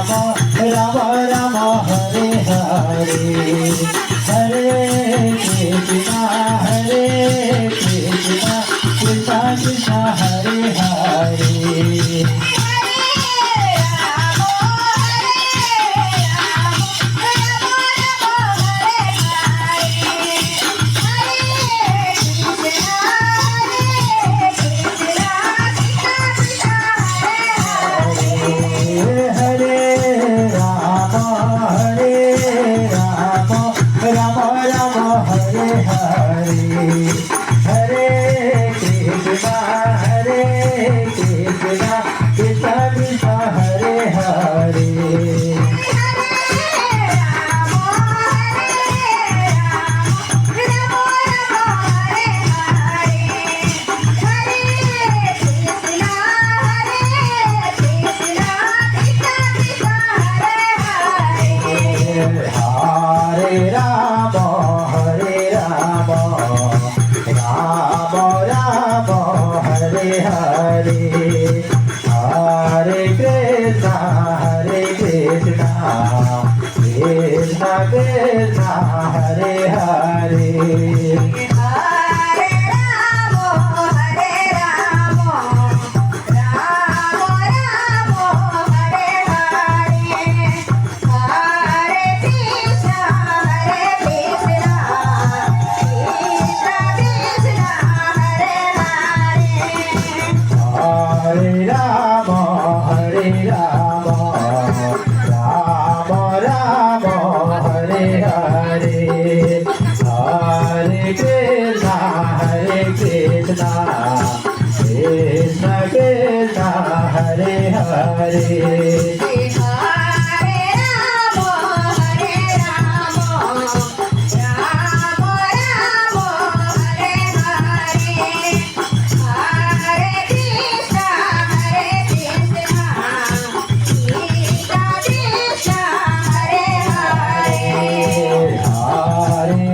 Ram Ram Hare Hare Hare Krishna Krishna Krishna Hare Hare Ram Ram Hare Hare Hare Krishna Krishna Krishna Hare Hare Hare Ram Ram Ram Hare Hare Hare Krishna Krishna Krishna Hare Hare Hare Ram Ram Ram Hare Hare Hare Krishna Krishna Krishna Hare Hare Hare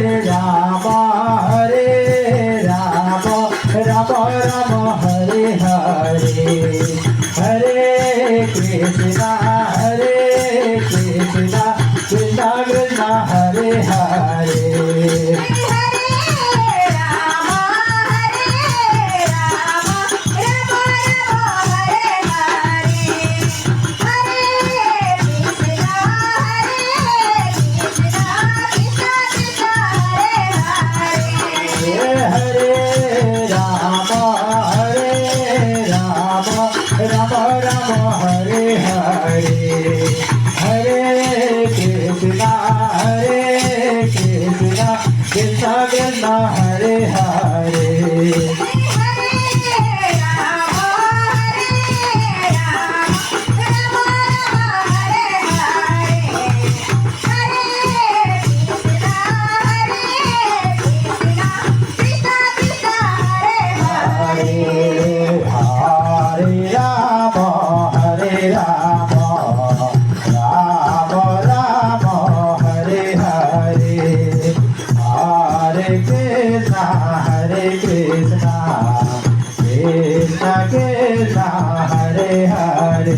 Ram Ram Ram Hare Hare Hare Krishna Krishna Krishna Hare Hare Ram Ram Hare Hare Hare Krishna Krishna Krishna Hare Hare Ram Ram Hare Hare Hare Krishna Krishna Krishna Hare Hare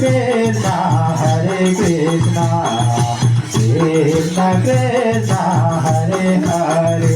Krishna Hare Hare Krishna Krishna Hare Hare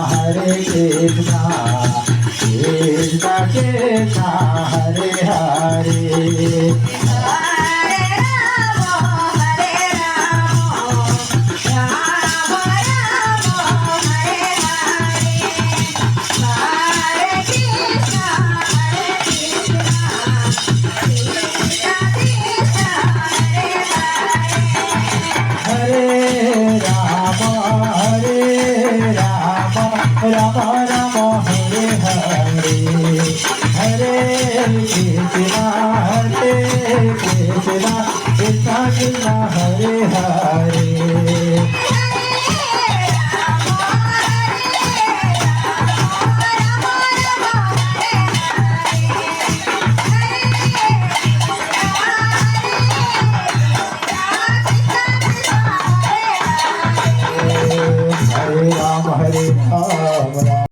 Hare Krishna Krishna Krishna Hare Hare Rama Rama Hare Hare Hare Krishna Krishna Krishna Hare Hare